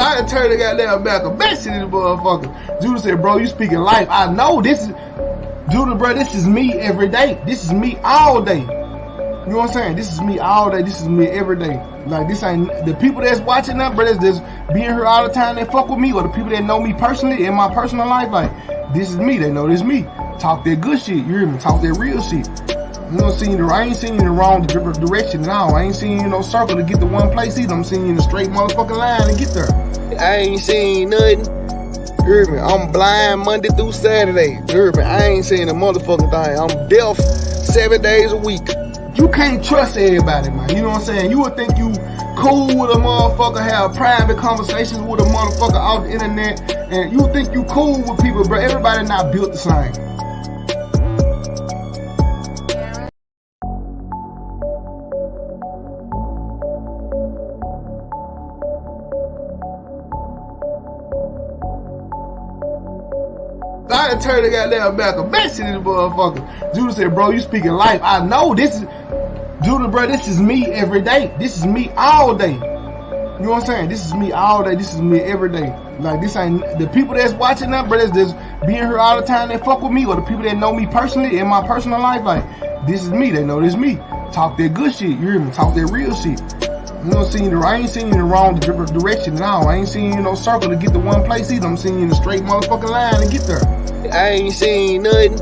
I done turned the goddamn back of bitch to this motherfucker. Judah said, bro, you speaking life. I know this is, Judah, bro, this is me every day. This is me all day. You know what I'm saying? This is me all day. This is me every day. Like, this ain't, the people that's watching that, bro, that's just being here all the time that fuck with me, or the people that know me personally in my personal life, like, this is me. They know this is me. Talk that good shit. You hear me? Talk that real shit. You know, I ain't seeing you in the wrong direction at all. I ain't seeing you no circle to get to one place either. I'm seeing you in a straight motherfucking line to get there. I ain't seen nothing. You hear me? I'm blind Monday through Saturday. You hear me? I ain't seen a motherfucking thing. I'm deaf 7 days a week. You can't trust everybody, man. You know what I'm saying? You would think you cool with a motherfucker, have private conversations with a motherfucker off the internet, and you think you cool with people, but everybody not built the same. I done turned the goddamn back of bitch to this motherfucker. Judah said, bro, you speaking life. I know this is, Judah, bro, this is me every day. This is me all day. You know what I'm saying? This is me all day. This is me every day. Like, this ain't, the people that's watching that, bro, that's just being here all the time that fuck with me, or the people that know me personally in my personal life, like, this is me. They know this is me. Talk that good shit. You hear me? Talk that real shit. You know, I ain't seeing you in the wrong direction at all. I ain't seeing you no circle to get to one place either. I'm seeing you in a straight motherfucking line to get there. I ain't seen nothing.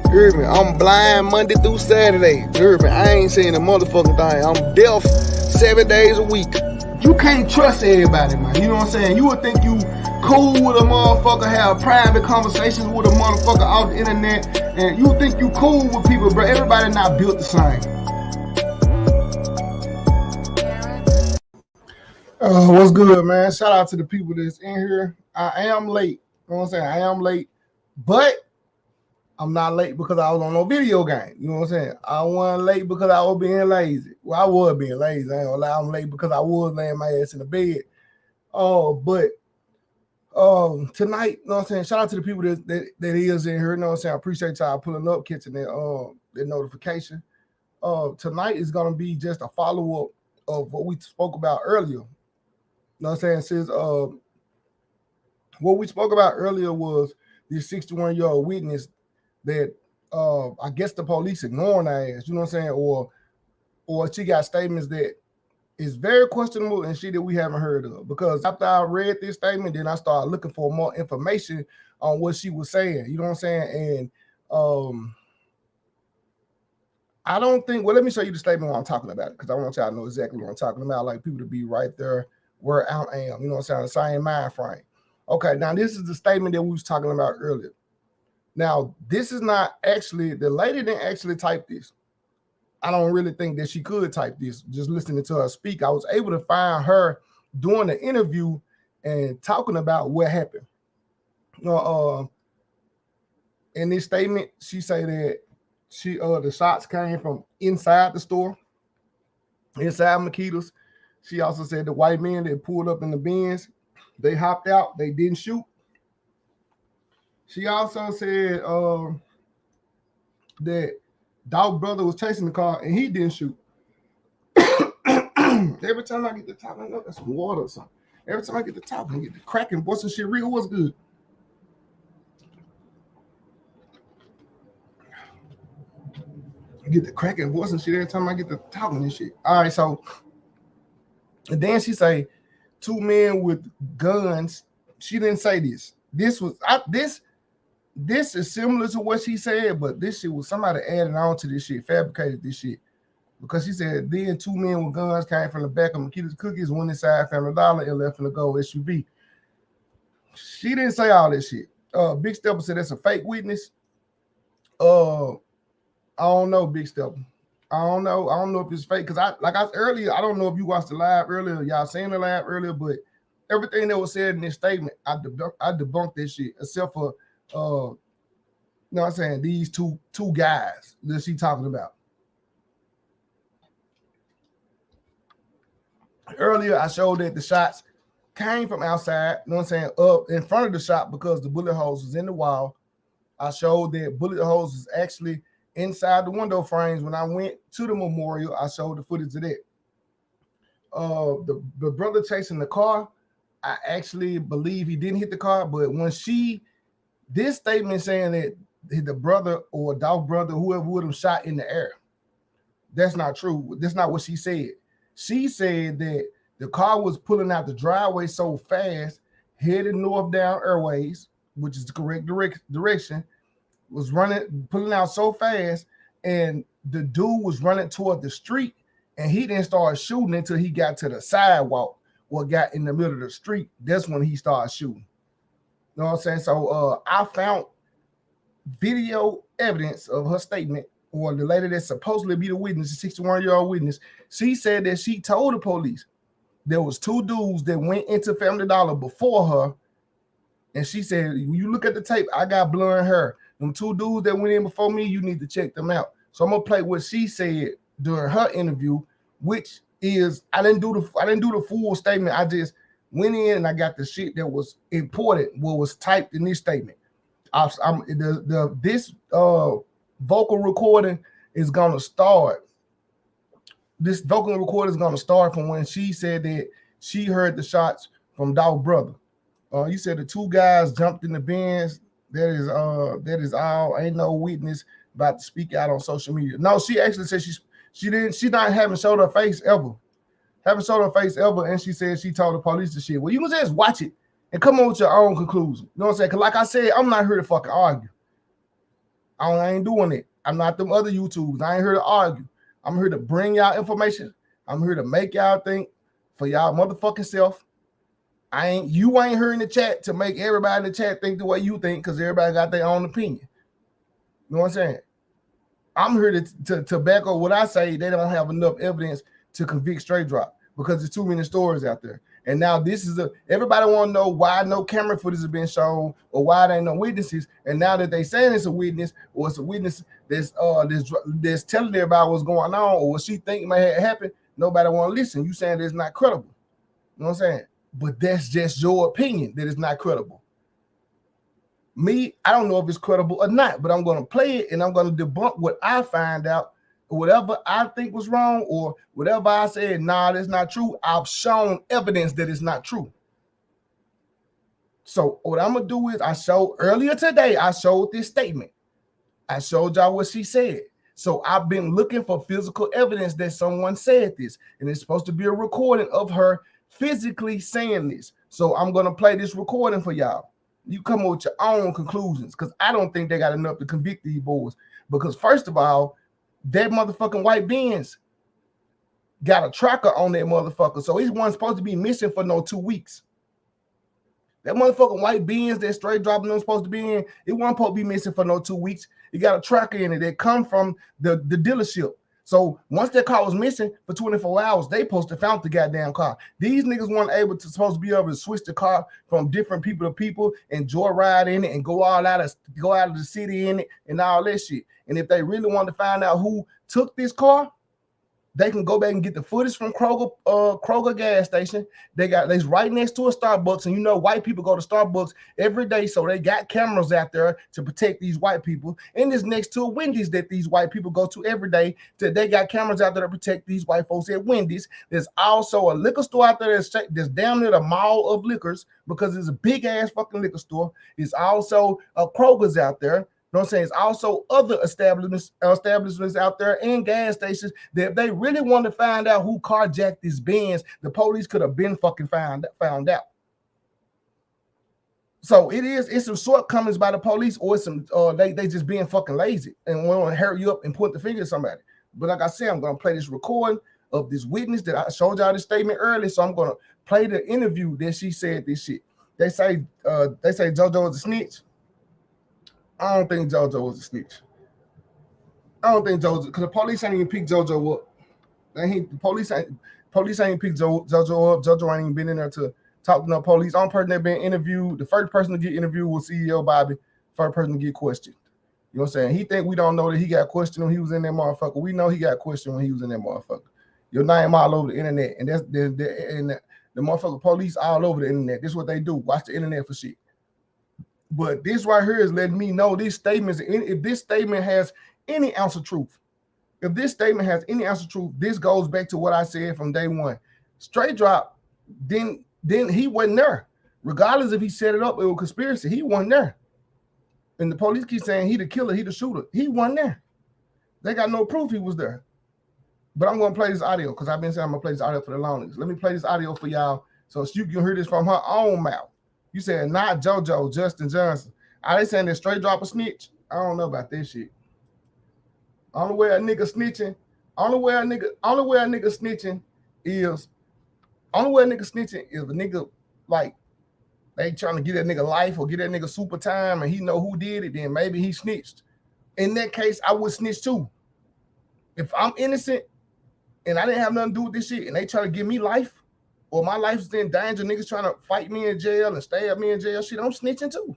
You hear me? I'm blind Monday through Saturday. You hear me? I ain't seen a motherfucking thing. I'm deaf 7 days a week. You can't trust everybody, man. You know what I'm saying? You would think you cool with a motherfucker, have private conversations with a motherfucker off the internet, and you think you cool with people, but everybody not built the same. What's good, man? Shout out to the people that's in here. I am late. You know what I'm saying? I am late, but I'm not late because I was on no video game. You know what I'm saying? I wasn't late because I was being lazy. Well, I was being lazy. I ain't gonna lie. I'm late because I was laying my ass in the bed. But tonight, you know what I'm saying? Shout out to the people that is in here. You know what I'm saying? I appreciate y'all pulling up, catching that notification. Tonight is gonna be just a follow-up of what we spoke about earlier. You know what I'm saying? Since what we spoke about earlier was this 61-year-old witness that I guess the police ignoring her ass, you know what I'm saying? Or she got statements that is very questionable and shit that we haven't heard of. Because after I read this statement, then I started looking for more information on what she was saying. You know what I'm saying? And I don't think, well, let me show you the statement while I'm talking about it, because I want y'all to know exactly what I'm talking about. I like people to be right there where I am, you know what I'm saying, the same mind frame. Okay, now this is the statement that we was talking about earlier. Now, this is not actually, the lady didn't actually type this. I don't really think that she could type this. Just listening to her speak, I was able to find her doing the interview and talking about what happened. In this statement, she said that the shots came from inside the store, inside Makita's. She also said the white men that pulled up in the Benz, they hopped out, they didn't shoot. She also said that Dolph brother was chasing the car and he didn't shoot. Every time I get to talking, I know that's some water or something. Every time I get to talking, I get the cracking voice and shit. Real, what's good? I get the cracking voice and shit every time I get to talking and shit. All right, so and then she say 2 men with guns. She didn't say this. This is similar to what she said, but this shit was somebody adding on to this shit, fabricated this shit. Because she said then 2 men with guns came from the back of Makita's Cookies, went inside Family Dollar and left in the gold SUV. She didn't say all this shit. Big Stepper said that's a fake witness. I don't know, Big Stepper. I don't know if it's fake, because I earlier, I don't know if you watched the live earlier, y'all seen the live earlier, but everything that was said in this statement, I debunked this shit, except for you know what I'm saying, these two guys that she talking about. Earlier, I showed that the shots came from outside, you know what I'm saying, up in front of the shop, because the bullet holes was in the wall. I showed that bullet holes is actually inside the window frames. When I went to the memorial, I showed the footage of that. The brother chasing the car, I actually believe he didn't hit the car, but when this statement saying that the brother or Dolph brother, whoever would have shot in the air, that's not true. That's not what she said. She said that the car was pulling out the driveway so fast, headed north down Airways, which is the correct direction, was pulling out so fast, and the dude was running toward the street, and he didn't start shooting until he got to the sidewalk or got in the middle of the street. That's when he started shooting. You know what I'm saying? So I found video evidence of her statement, or the lady that's supposedly be the witness, the 61-year-old witness. She said that she told the police there was two dudes that went into Family Dollar before her, and she said, when you look at the tape, I got blonde hair. Them two dudes that went in before me, you need to check them out. So I'm gonna play what she said during her interview, which is I didn't do the full statement. I just went in and I got the shit that was important, what was typed in this statement. This vocal recording is gonna start. This vocal recording is gonna start from when she said that she heard the shots from Dolph's brother. You said the two guys jumped in the Benz. That is all. Ain't no witness about to speak out on social media. No, she actually said she not haven't showed her face ever. Haven't showed her face ever, and she said she told the police the shit. Well, you can just watch it and come up with your own conclusion. You know what I'm saying? Because like I said, I'm not here to fucking argue. I ain't doing it. I'm not them other YouTubers. I ain't here to argue. I'm here to bring y'all information. I'm here to make y'all think for y'all motherfucking self. You ain't here in the chat to make everybody in the chat think the way you think, because everybody got their own opinion. You know what I'm saying? I'm here to back up what I say. They don't have enough evidence to convict Straight Drop because there's too many stories out there. And now everybody want to know why no camera footage has been shown or why there ain't no witnesses. And now that they saying it's a witness, or it's a witness that's telling everybody what's going on or what she think may have happened, nobody want to listen. You saying it's not credible. You know what I'm saying? But that's just your opinion that it's not credible. Me, I don't know if it's credible or not, but I'm going to play it and I'm going to debunk what I find out, or whatever I think was wrong, or whatever I said, nah, that's not true. I've shown evidence that it's not true. So what I'm going to do is earlier today, I showed this statement. I showed y'all what she said. So I've been looking for physical evidence that someone said this, and it's supposed to be a recording of her physically saying this. So I'm going to play this recording for y'all. You come up with your own conclusions, because I don't think they got enough to convict these boys. Because first of all, that motherfucking white Benz got a tracker on that motherfucker. So he wasn't supposed to be missing for no 2 weeks. That motherfucking white Benz that Straight Dropping them supposed to be in, it wasn't supposed to be missing for no 2 weeks. It got a tracker in it that come from the dealership. So once that car was missing for 24 hours, they supposed to found the goddamn car. These niggas weren't supposed to be able to switch the car from different people to people and joyride in it and go out of the city in it and all that shit. And if they really want to find out who took this car, they can go back and get the footage from Kroger gas station. They right next to a Starbucks, and you know white people go to Starbucks every day, so they got cameras out there to protect these white people. And it's next to a Wendy's that these white people go to every day. They got cameras out there to protect these white folks at Wendy's. There's also a liquor store out there that's down near the mall of liquors, because it's a big ass fucking liquor store. It's also a Kroger's out there. You know what I'm saying? It's also other establishments out there and gas stations that if they really want to find out who carjacked this Benz, the police could have been fucking found out. So it's some shortcomings by the police, or it's some they just being fucking lazy and want to hurry you up and point the finger at somebody. But like I said, I'm gonna play this recording of this witness that I showed y'all this statement earlier. So I'm gonna play the interview that she said this shit. They say JoJo is a snitch. I don't think JoJo was a snitch. I don't think JoJo, because the police ain't even picked JoJo up. The police ain't picked JoJo up. JoJo ain't even been in there to talk to no police. Only person that been interviewed, the first person to get interviewed was CEO Bobby. First person to get questioned. You know what I'm saying? He think we don't know that he got questioned when he was in that motherfucker. We know he got questioned when he was in that motherfucker. Your name all over the internet, and the motherfucker police all over the internet. This is what they do. Watch the internet for shit. But this right here is letting me know these statements. If this statement has any ounce of truth, this goes back to what I said from day one. Straight Drop didn't then he wasn't there. Regardless if he set it up, it was conspiracy. He wasn't there. And the police keep saying he the killer, he the shooter. He wasn't there. They got no proof he was there. But I'm going to play this audio because I've been saying I'm going to play this audio for the longest. Let me play this audio for y'all so you can hear this from her own mouth. You said not JoJo, Justin Johnson. Are they saying that straight drop a snitch? I don't know about this shit. Only way a nigga snitching is the nigga like they trying to get that nigga life or get that nigga super time and he know who did it, then maybe he snitched. In that case, I would snitch too. If I'm innocent and I didn't have nothing to do with this shit and they try to give me life or my life is in danger, niggas trying to fight me in jail and stab me in jail, shit, I'm snitching too.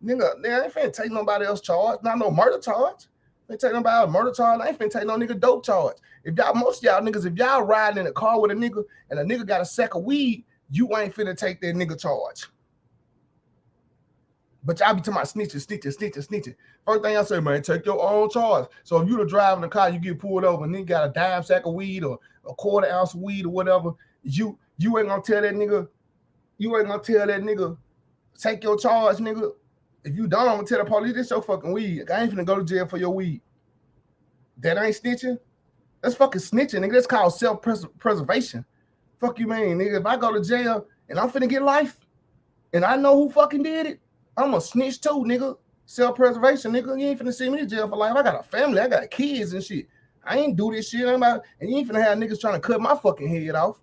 Nigga, they ain't finna take nobody else charge, not no murder charge. They take nobody else murder charge, I ain't finna take no nigga dope charge. If y'all, most of y'all niggas, if y'all riding in a car with a nigga and a nigga got a sack of weed, you ain't finna take that nigga charge. But y'all be talking about snitching. First thing I say, man, take your own charge. So if you the driver in the car, you get pulled over and then got a dime sack of weed or a quarter ounce of weed or whatever, you ain't gonna tell that nigga, take your charge, nigga. If you don't, I'm gonna tell the police this your fucking weed. I ain't finna go to jail for your weed. That ain't snitching. That's fucking snitching, nigga. That's called self-preservation. Fuck you, man, nigga. If I go to jail and I'm finna get life and I know who fucking did it, I'm a snitch too, nigga. Self-preservation, nigga. You ain't finna see me in jail for life. I got a family. I got kids and shit. I ain't do this shit. And you ain't finna have niggas trying to cut my fucking head off.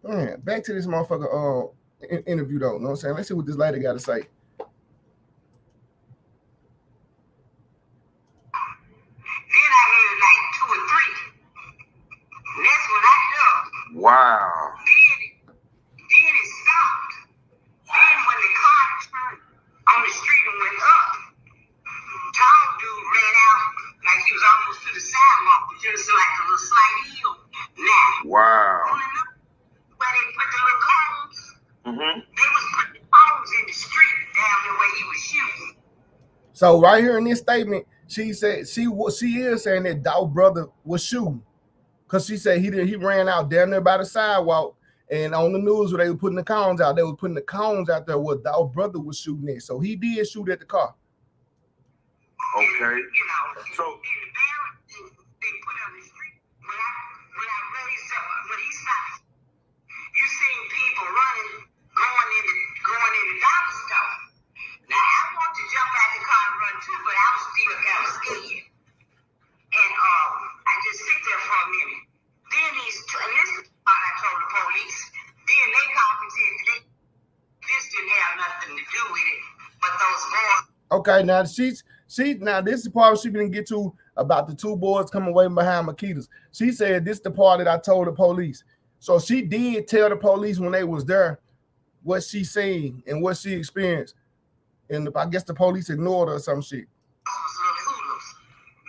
Man, back to this motherfucker interview though. You know what I'm saying? Let's see what this lady got to say. Then I heard like 2 or 3. And that's when I ducked. Wow. Then it stopped. Then when the car turned on the street and went up, tall dude ran out like he was almost to the sidewalk, but just like a little slight hill. Now, wow. Where they put the little cones, they was putting cones in the street down the way he was shooting. So right here in this statement, she said she is saying that Dolph brother was shooting, cause she said he ran out down there by the sidewalk, and on the news where they were putting the cones out, they were putting the cones out there where Dolph brother was shooting at. So he did shoot at the car. Okay. And, you know, so in the barrel they put on the street. When I raised up, when he stopped, you seen people running, going in the dollar store. Now I want to jump out the car and run too, but I was still kind of scared. And I just sit there for a minute. Then and this is what I told the police. Then they called me and said this didn't have nothing to do with it, but those boys. Okay, now now this is the part she didn't get to about the 2 boys coming away behind Makeda's. She said this is the part that I told the police. So she did tell the police when they was there what she seen and what she experienced. And I guess the police ignored her or some shit.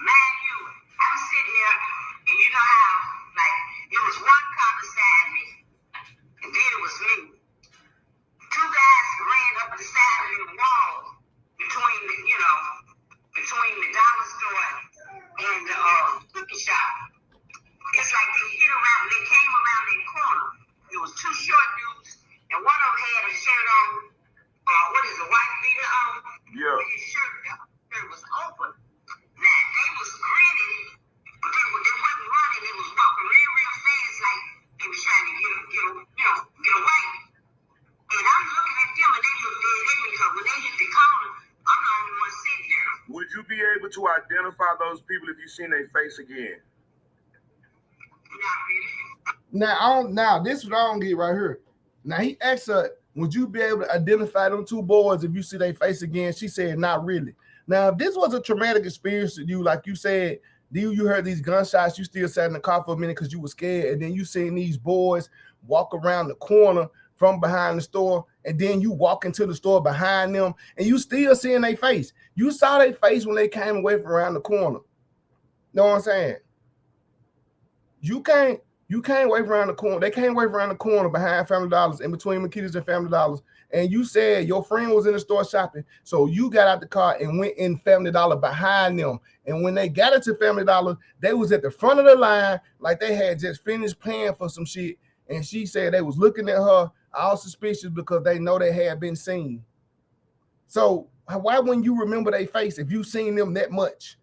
Mind you, I'm sitting there, and you know how, like, it was one car beside me, and then it was me. 2 guys ran up the side of the wall between the dollar store and the cookie shop. It's like they came around that corner. It was 2 short dudes, and one of them had a shirt on, white beater on? Yeah. His shirt was open. Now, they was grinning, but they wasn't running. They was walking real fast, like they was trying to get away. And I'm looking at them, and they look dead at me, because when they hit the corner, I'm the only one sitting there. Would you be able to identify those people if you seen their face again? Not really. Now this is what I don't get right here. Now he asked her, would you be able to identify them 2 boys if you see their face again? She said, not really. Now, if this was a traumatic experience to you, like you said, you heard these gunshots, you still sat in the car for a minute because you were scared, and then you seen these boys walk around the corner from behind the store, and then you walk into the store behind them, and you still seeing their face. You saw their face when they came away from around the corner. Know what I'm saying? You can't wait around the corner. They can't wait around the corner behind Family Dollars, in between Makeda's and Family Dollars. And you said your friend was in the store shopping, so you got out the car and went in Family Dollar behind them. And when they got into Family Dollar, they was at the front of the line, like they had just finished paying for some shit. and she said they was looking at her all suspicious because they know they had been seen. So why wouldn't you remember their face if you seen them that much?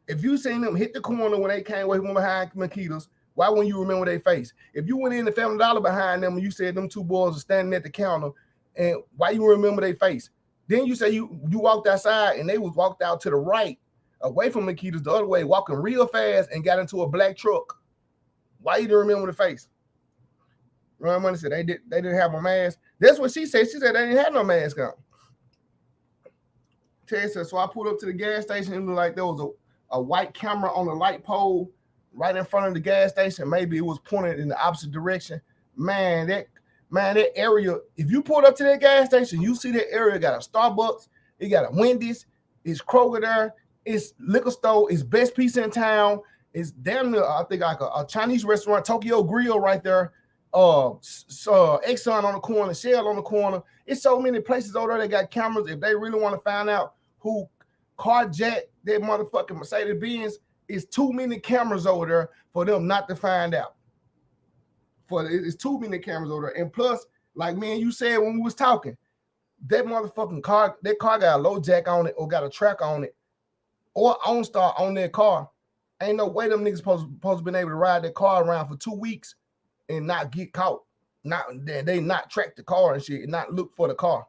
If you seen them hit the corner when they came away from behind Makita's, why wouldn't you remember their face? If you went in the Family Dollar behind them and you said them two boys were standing at the counter, and why you remember their face? Then you say you walked outside and they was walked out to the right, away from Makita's the other way, walking real fast and got into a black truck. Why you didn't remember the face? Run Money said they didn't have a mask. That's what she said. She said they didn't have no mask on. Ted said, so I pulled up to the gas station. It looked like there was a white camera on the light pole right in front of the gas station. Maybe it was pointed in the opposite direction. Man, that area, if you pulled up to that gas station, you see that area got a Starbucks, it got a Wendy's, it's Kroger there, it's liquor store, it's Best Piece in town, it's damn near, I think, like a Chinese restaurant, Tokyo Grill right there, Exxon on the corner, Shell on the corner. It's so many places over there that got cameras. If they really want to find out who carjacked that motherfucking Mercedes-Benz, it's too many cameras over there for them not to find out. It's too many cameras over there. And plus, like me and you said when we was talking, that motherfucking car, that car got a low jack on it or got a track on it or OnStar on their car. Ain't no way them niggas supposed to been able to ride their car around for 2 weeks and not get caught. They not track the car and shit and not look for the car.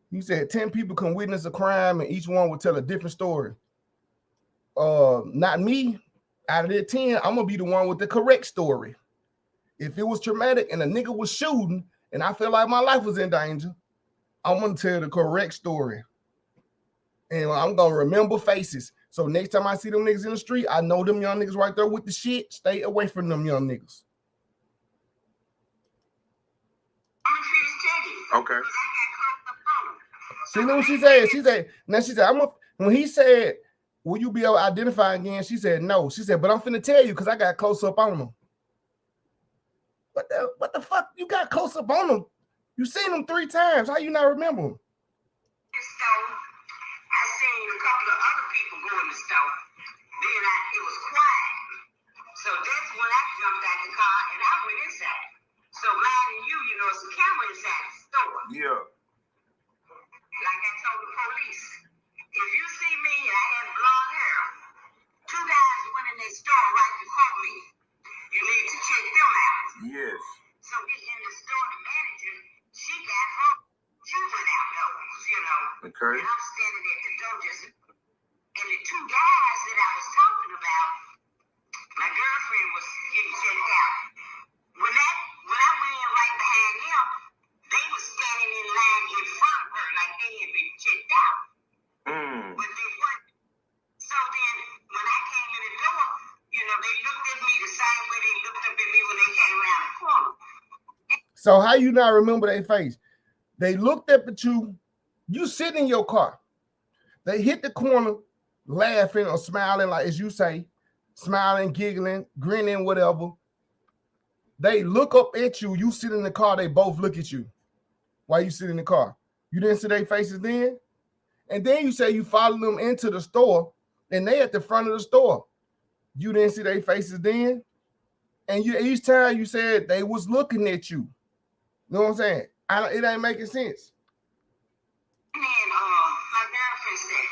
You said 10 people can witness a crime and each one will tell a different story. Not me. Out of the 10, I'm gonna be the one with the correct story. If it was traumatic and a nigga was shooting and I feel like my life was in danger, I'm gonna tell the correct story. And I'm gonna remember faces. So next time I see them niggas in the street, I know them young niggas right there with the shit. Stay away from them young niggas. Okay. See what she said? She said, when he said, will you be able to identify again? She said, no. She said, but I'm finna tell you because I got close up on them. What the fuck? You got close up on them? You seen them 3 times. How you not remember them? So, I seen a couple of other people go in the store. Then it was quiet. So that's when I jumped out the car and I went inside. So mine and you know, it's a camera inside the store. Yeah. Like I told the police, if you see me and I have blonde hair, 2 guys went in that store right before me. You need to check them out. Yes. So we in the store, the manager, she got her children out those, you know. Okay. And I'm standing at the door just, and the 2 guys that I was talking about, my girlfriend was getting checked out. When I went in right behind them, they were standing in line in front of her like they had been checked out. But they weren't. So then when I came in the door, you know, they looked at me the same way they looked up at me when they came around the corner. So how you not remember their face? They looked up at you. You sit in your car. They hit the corner laughing or smiling, like as you say, smiling, giggling, grinning, whatever. They look up at you. You sit in the car. They both look at you while you sit in the car. You didn't see their faces then? And then you say you follow them into the store and they at the front of the store. You didn't see their faces then? And each time you said they was looking at you. You know what I'm saying? It ain't making sense. And then my girlfriend said,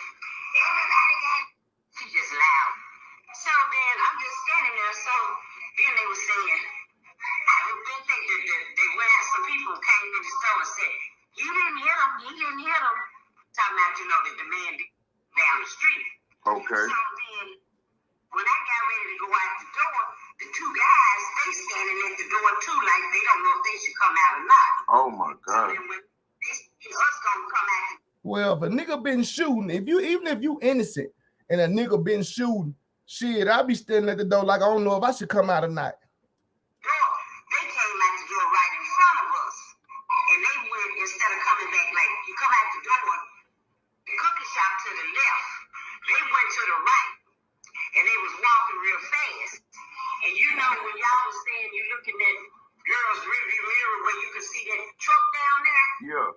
everybody got, she just loud. So then I'm just standing there. So then they were saying, I didn't think they went out. Some people came in the store and said, you didn't hit them. You didn't hit them. Talking about, you know, the man down the street. Okay. So then when I got ready to go out the door, the 2 guys, they standing at the door too, like they don't know if they should come out or not. Oh my God. So then when they see us gonna come out. Well, if a nigga been shooting, even if you innocent and a nigga been shooting, shit, I be standing at the door like I don't know if I should come out or not. They came out the door right in front of us. And they went, instead of coming back, like you come out the door, the cookie shop to the left, they went to the right. And they was walking real fast. And you know when y'all was saying you're looking at girls' rearview mirror where you can see that truck down there? Yeah.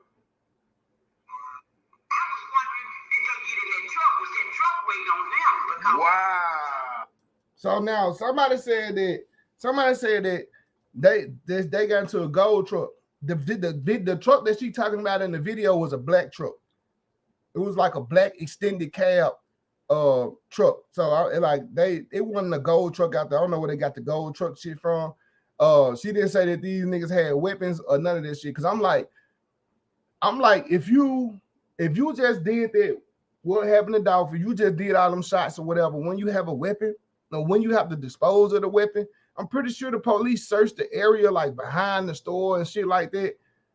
I was wondering, did they get in that truck? Was that truck waiting on them? Because wow. So now somebody said that they got into a gold truck. The truck that she talking about in the video was a black truck. It was like a black extended cab truck. So it wasn't a gold truck out there. I don't know where they got the gold truck shit from. She didn't say that these niggas had weapons or none of this shit. Cause I'm like, if you just did that, what happened to Dolph? You just did all them shots or whatever. When you have a weapon, or when you have to dispose of the weapon, I'm pretty sure the police searched the area like behind the store and shit like that.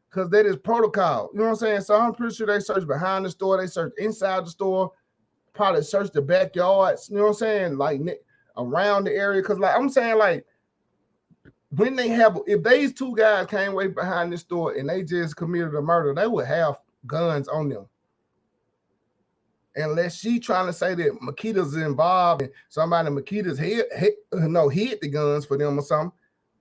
Cause that is protocol. You know what I'm saying? So I'm pretty sure they searched behind the store, they searched inside the store, probably searched the backyards, you know what I'm saying? Like around the area. Cause like I'm saying, like, when they have, if these two guys came away behind this store and they just committed a murder, they would have guns on them. Unless she trying to say that Makita's involved and somebody Makita's hid the guns for them or something.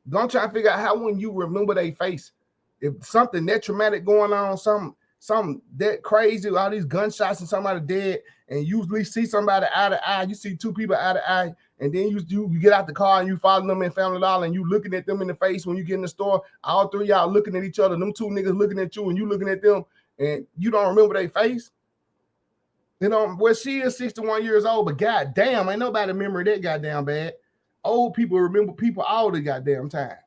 Don't try to figure out how when you remember their face, if something that traumatic going on, something that crazy, all these gunshots and somebody dead, and you usually see somebody eye to eye, you see two people eye to eye, and then you get out the car and you follow them in Family Dollar and you looking at them in the face when you get in the store, all three y'all looking at each other, them two niggas looking at you and you looking at them, and you don't remember their face. You know, well, she is 61 years old, but goddamn, ain't nobody remember that goddamn bad. Old people remember people all the goddamn time.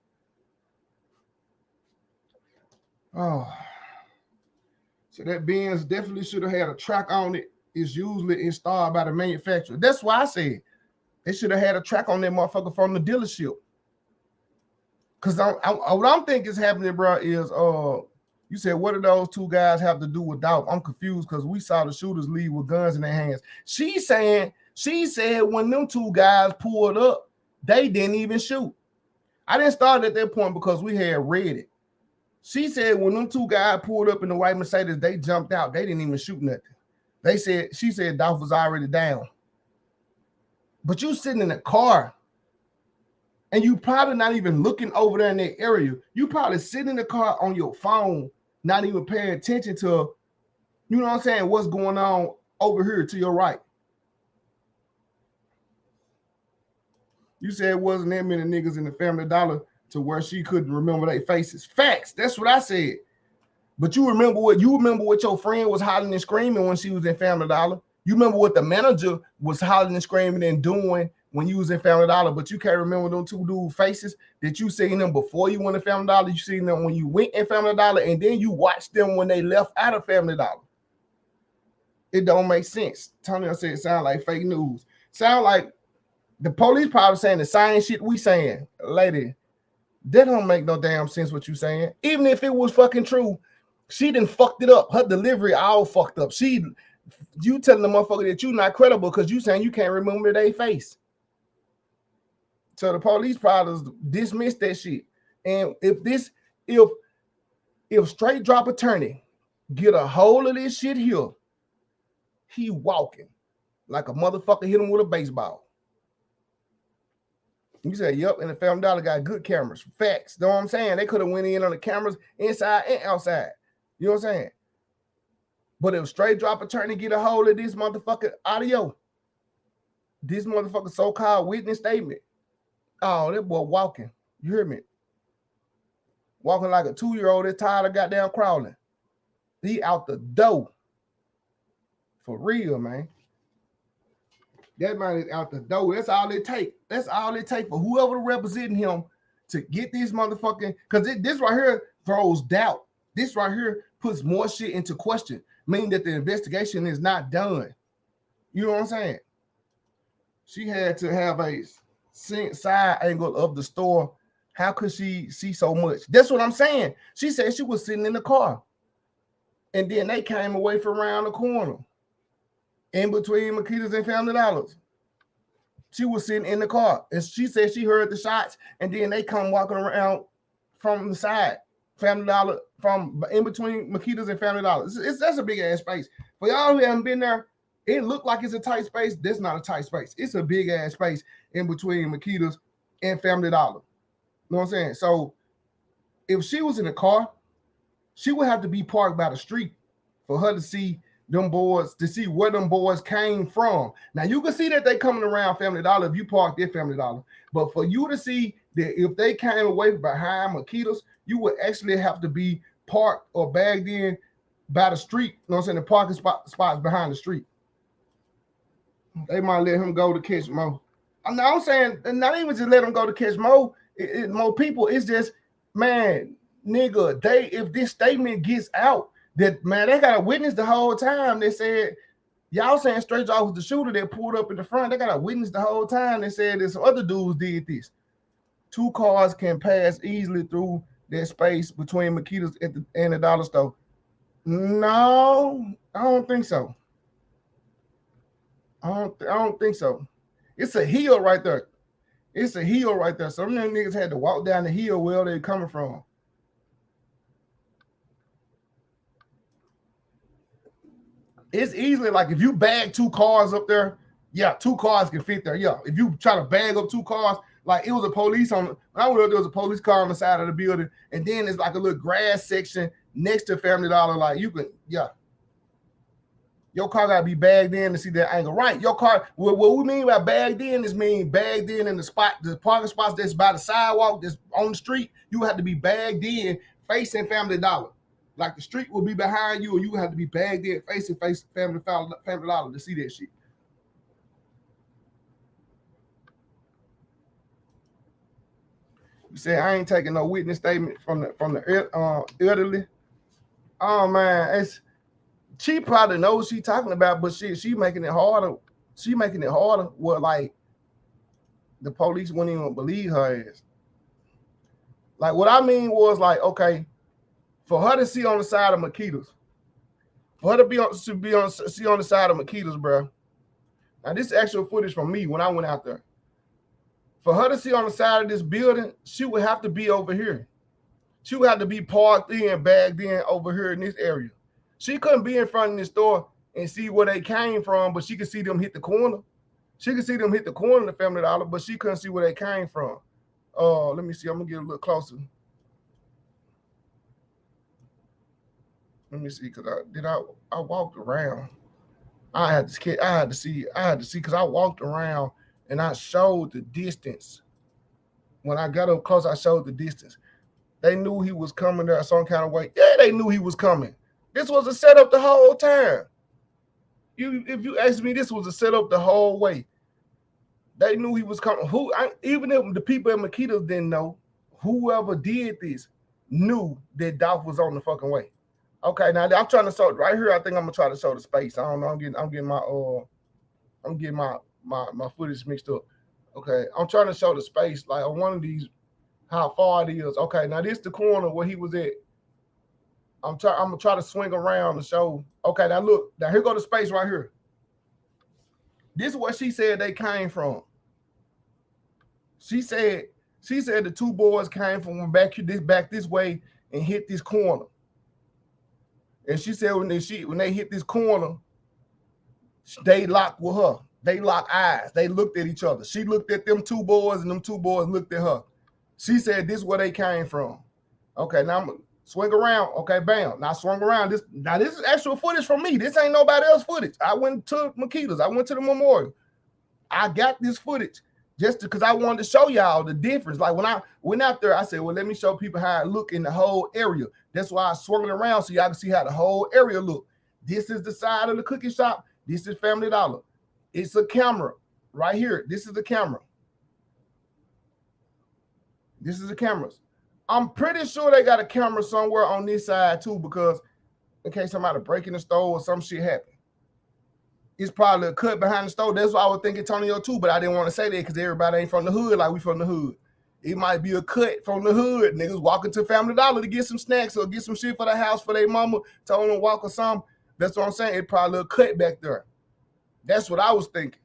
Oh, so that Benz definitely should have had a track on it. It's usually installed by the manufacturer. That's why I said they should have had a track on that motherfucker from the dealership. Because what I'm thinking is happening, bro, is you said, what do those two guys have to do with Dolph? I'm confused because we saw the shooters leave with guns in their hands. She said when them two guys pulled up, they didn't even shoot. I didn't start at that point because we had read it. She said when them two guys pulled up in the white Mercedes, they jumped out. They didn't even shoot nothing. She said Dolph was already down. But you sitting in a car and you probably not even looking over there in that area. You probably sitting in the car on your phone, not even paying attention to, you know what I'm saying, what's going on over here to your right. You said it wasn't that many niggas in the Family Dollar to where she couldn't remember their faces. Facts. That's what I said. But you remember what your friend was hollering and screaming when she was in Family Dollar. You remember what the manager was hollering and screaming and doing when you was in Family Dollar, but you can't remember those two dude faces that you seen them before you went to Family Dollar. You seen them when you went in Family Dollar, and then you watched them when they left out of Family Dollar. It don't make sense. Tony said it sound like fake news. Sound like the police probably saying the same shit we saying. Lady, that don't make no damn sense what you saying. Even if it was fucking true, she done fucked it up. Her delivery all fucked up. You telling the motherfucker that you not credible because you saying you can't remember their face. So the police probably dismissed that shit. And if straight drop attorney get a hold of this shit here, he walking like a motherfucker hit him with a baseball. You say, yep, and the Family Dollar got good cameras. Facts. You know what I'm saying? They could have went in on the cameras inside and outside. You know what I'm saying? But if straight drop attorney get a hold of this motherfucker audio, this motherfucker so-called witness statement, oh, that boy walking. You hear me? Walking like a 2-year-old that's tired of goddamn crawling. He out the door. For real, man. That man is out the door. That's all it take. That's all it take for whoever representing him to get this motherfucking, because this right here throws doubt. This right here puts more shit into question, meaning that the investigation is not done. You know what I'm saying? She had to have a side angle of the store. How could she see so much? That's what I'm saying. She said she was sitting in the car. And then they came away from around the corner. In between Makita's and Family Dollars. She was sitting in the car. And she said she heard the shots. And then they come walking around from the side. Family Dollar, from in between Makita's and Family Dollars. That's a big ass space. For y'all who haven't been there, it looked like it's a tight space. That's not a tight space. It's a big ass space in between Makita's and Family Dollar. You know what I'm saying? So if she was in a car, she would have to be parked by the street for her to see them boys to see where them boys came from. Now you can see that they coming around Family Dollar if you park their Family Dollar. But for you to see that if they came away behind Makitas, you would actually have to be parked or bagged in by the street. You know what I'm saying? The parking spots behind the street. They might let him go to catch Mo. I'm saying not even just let him go to catch Mo. More people. It's just, man, nigga, if this statement gets out, that, man, they got a witness the whole time. They said, y'all saying Straight Jaw was the shooter that pulled up in the front. They got a witness the whole time. They said that some other dudes did this. 2 cars can pass easily through that space between Makita's and the dollar store. No, I don't think so. I don't think so. It's a hill right there. It's a hill right there. Some of them niggas had to walk down the hill where they're coming from. It's easily like if you bag 2 cars up there, yeah, 2 cars can fit there. Yeah, if you try to bag up 2 cars, like it was a police on. I went up, there was a police car on the side of the building, and then it's like a little grass section next to Family Dollar. Like you can, yeah. Your car gotta be bagged in to see that angle. Right. Your car, what we mean by bagged in is bagged in the parking spots that's by the sidewalk, that's on the street. You have to be bagged in facing Family Dollar. Like the street will be behind you, and you have to be bagged in facing Family Dollar to see that shit. You say I ain't taking no witness statement from the elderly. Oh man, she probably knows what she's talking about, but she making it harder. She making it harder. What, like the police wouldn't even believe her ass. Like what I mean was like, okay, for her to see on the side of Makita's, for her to see on the side of Makita's, bro. Now this is actual footage from me when I went out there. For her to see on the side of this building, she would have to be over here. She would have to be parked in, bagged in over here in this area. She couldn't be in front of this store and see where they came from, but she could see them hit the corner. She could see them hit the corner of the Family Dollar, but she couldn't see where they came from. Let me see. I'm gonna get a little closer. Let me see, because I walked around. I had to see because I walked around and I showed the distance. When I got up close, I showed the distance. They knew he was coming there some kind of way. Yeah, they knew he was coming. This was a setup the whole time. If you ask me, this was a setup the whole way. They knew he was coming. Even if the people at Makita's didn't know, whoever did this knew that Dolph was on the fucking way. Okay, now I'm trying to show right here. I think I'm gonna try to show the space. I don't know. I'm getting my footage mixed up. Okay, I'm trying to show the space like on one of these, how far it is. Okay, now this the corner where he was at. I'm gonna try to swing around to show. Okay, now look. Now here go the space right here. This is what she said they came from. She said the 2 boys came from back this way and hit this corner. And she said when they hit this corner, they locked with her. They locked eyes. They looked at each other. She looked at them 2 boys, and them 2 boys looked at her. She said this is where they came from. Okay, now I'm gonna swing around. Okay, bam. Now I swung around. This is actual footage from me. This ain't nobody else footage. I went to Makita's. I went to the memorial. I got this footage just because I wanted to show y'all the difference. Like when I went out there, I said, well, let me show people how it look in the whole area. That's why I swung it around so y'all can see how the whole area look. This is the side of the cookie shop. This is Family Dollar. It's a camera right here. This is the camera. This is the cameras. I'm pretty sure they got a camera somewhere on this side too, because in case somebody break in the store or some shit happen. It's probably a cut behind the store. That's why I was thinking Tonio too, but I didn't want to say that because everybody ain't from the hood like we from the hood. It might be a cut from the hood. Niggas walking to Family Dollar to get some snacks or get some shit for the house for their mama, told them to walk or something. That's what I'm saying. It probably a cut back there. That's what I was thinking.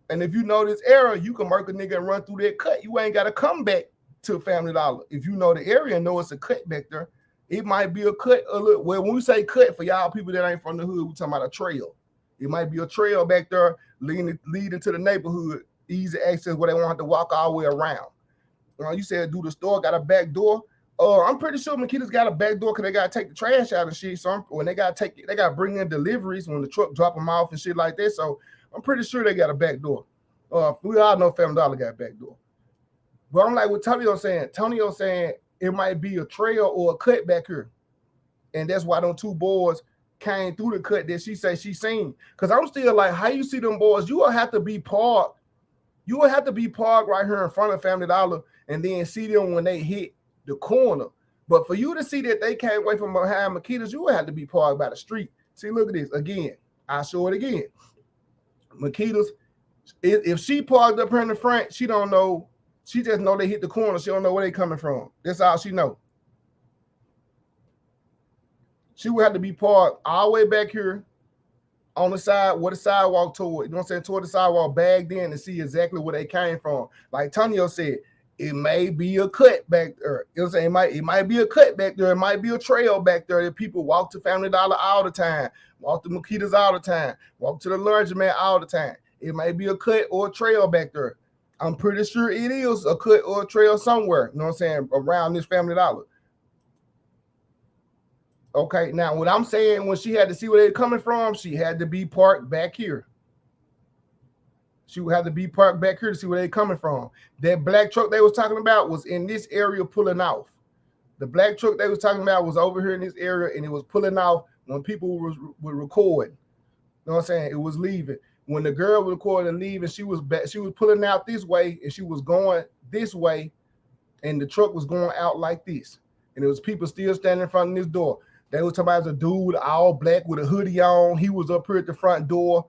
And if you know this area, you can murk a nigga and run through that cut. You ain't got to come back to Family Dollar. If you know the area and know it's a cut back there, it might be a cut. Well, when we say cut, for y'all people that ain't from the hood, we talking about a trail. It might be a trail back there leading to the neighborhood, easy access where they won't have to walk all the way around. You said, do the store got a back door? I'm pretty sure Makita's got a back door because they gotta take the trash out and shit. So when they gotta bring in deliveries when the truck drop them off and shit like that. So I'm pretty sure they got a back door. We all know Family Dollar got a back door. But I'm like what Tonio's saying it might be a trail or a cut back here. And that's why them two boys came through the cut that she said she seen. Because I'm still like, how you see them boys? You will have to be parked. You will have to be parked right here in front of Family Dollar and then see them when they hit the corner. But for you to see that they came away from behind Makita's, you will have to be parked by the street. See, look at this. Again, I'll show it again. Makita's, if she parked up here in the front, she don't know. She just know they hit the corner. She don't know where they coming from. That's all she know. She would have to be parked all the way back here on the side where the sidewalk toward, you know what I'm saying, toward the sidewalk, bagged in to see exactly where they came from. Like Tonio said, it may be a cut back there. You know what I'm saying? It might be a cut back there. It might be a trail back there that people walk to Family Dollar all the time, walk to Makita's all the time, walk to the laundromat all the time. It might be a cut or a trail back there. I'm pretty sure it is a cut or a trail somewhere, you know what I'm saying, around this Family Dollar. Okay, now what I'm saying, when she had to see where they're coming from, she had to be parked back here. She would have to be parked back here to see where they're coming from. That black truck they was talking about was in this area pulling off. The black truck they was talking about was over here in this area, and it was pulling off when people were recording. You know what I'm saying? It was leaving. When the girl was recording and leaving, she was pulling out this way, and she was going this way, and the truck was going out like this. And there was people still standing in front of this door. They was talking about a dude all black with a hoodie on. He was up here at the front door.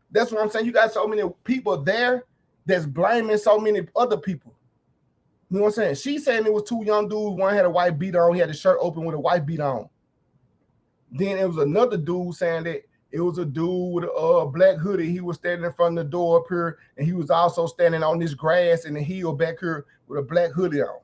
That's what I'm saying. You got so many people there that's blaming so many other people. You know what I'm saying? She's saying it was two young dudes. One had a white beat on. He had his shirt open with a white beat on. Then it was another dude saying that it was a dude with a black hoodie. He was standing in front of the door up here, and he was also standing on this grass in the hill back here with a black hoodie on.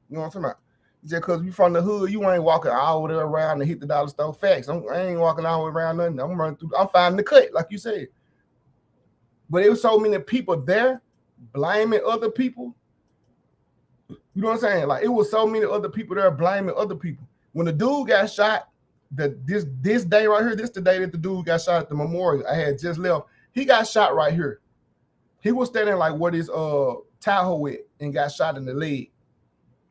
You know what I'm talking about? Just because you from the hood, you ain't walking all the way around to hit the dollar store. Facts. I ain't walking all the way around nothing. I'm running through. I'm finding the cut, like you said. But there was so many people there blaming other people. You know what I'm saying? Like, it was so many other people there blaming other people. When the dude got shot, this day right here, this the day that the dude got shot at the memorial. I had just left. He got shot right here. He was standing like where this Tahoe at and got shot in the leg.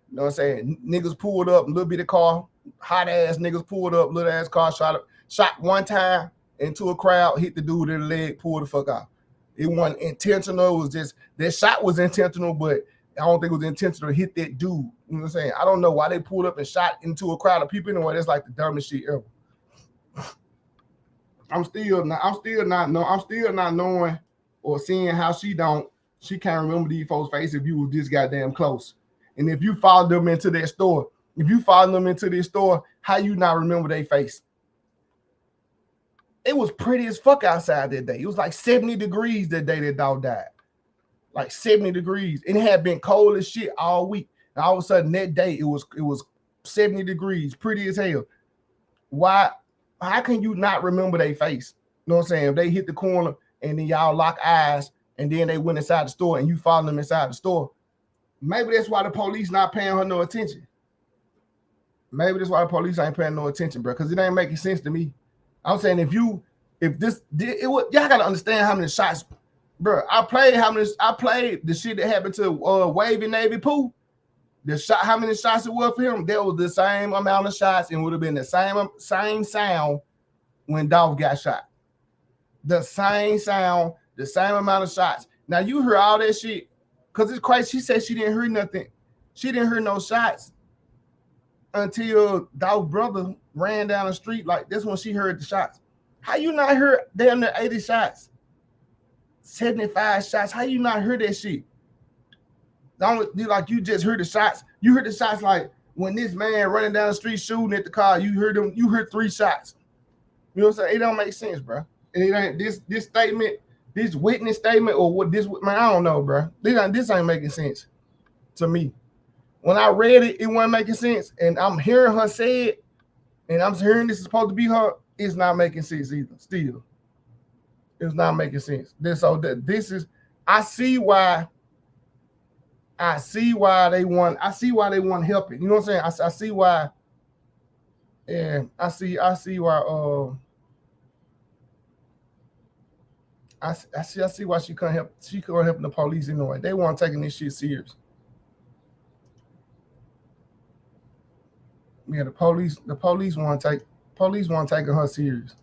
You know what I'm saying? Niggas pulled up, a little bit of car, hot ass niggas pulled up, little ass car, shot one time into a crowd, hit the dude in the leg, pulled the fuck out. It wasn't intentional. It was just, that shot was intentional, but I don't think it was intentional to hit that dude. You know what I'm saying? I don't know why they pulled up and shot into a crowd of people anyway. That's like the dumbest shit ever. I'm still not knowing or seeing how she can't remember these folks' face if you was this goddamn close. And if you followed them into their store, how you not remember their face? It was pretty as fuck outside that day. It was like 70 degrees that day that dog died. Like 70 degrees. And it had been cold as shit all week. And all of a sudden that day it was 70 degrees, pretty as hell. Why? How can you not remember their face? You know what I'm saying? If they hit the corner and then y'all lock eyes and then they went inside the store and you followed them inside the store. Maybe that's why the police not paying her no attention. Maybe that's why the police ain't paying no attention, bro, because it ain't making sense to me. I'm saying y'all gotta understand how many shots, bro. I played the shit that happened to Wavy Navy Pooh. How many shots it was for him? That was the same amount of shots and would have been the same sound when Dolph got shot. The same sound, the same amount of shots. Now you heard all that shit. Because it's crazy. She said she didn't hear nothing. She didn't hear no shots until Dolph's brother ran down the street. Like, that's when she heard the shots. How you not heard damn near 80 shots? 75 shots. How you not heard that shit? Like, you just heard the shots. You heard the shots like when this man running down the street shooting at the car, you heard 3 shots. You know what I'm saying? It don't make sense, bro. And it ain't this statement. This witness statement or what this, man, I don't know, bro. This ain't making sense to me. When I read it, it wasn't making sense. And I'm hearing her say it, and I'm hearing this is supposed to be her. It's not making sense either. Still, it's not making sense. I see why I see why they want help it. You know what I'm saying? I see why. And I see why. I see why she couldn't help. She couldn't help the police anyway. They weren't taking this shit serious. Yeah, the police weren't taking her serious.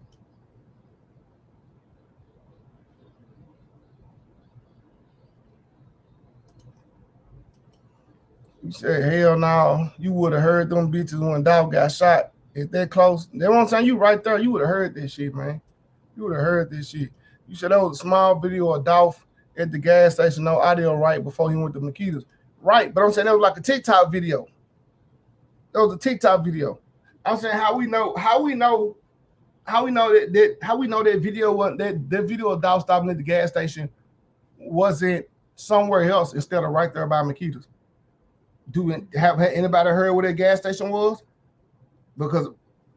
You said, hell no, you would have heard them bitches when Dolph got shot. If they're close, they won't say you right there. You would have heard this shit, man. You would have heard this shit. You said that was a small video of Dolph at the gas station, no audio, right before he went to Makita's. Right, but I'm saying that was like a TikTok video. That was a TikTok video. I'm saying how we know that video wasn't that video of Dolph stopping at the gas station wasn't somewhere else instead of right there by Makita's. Have anybody heard where that gas station was? Because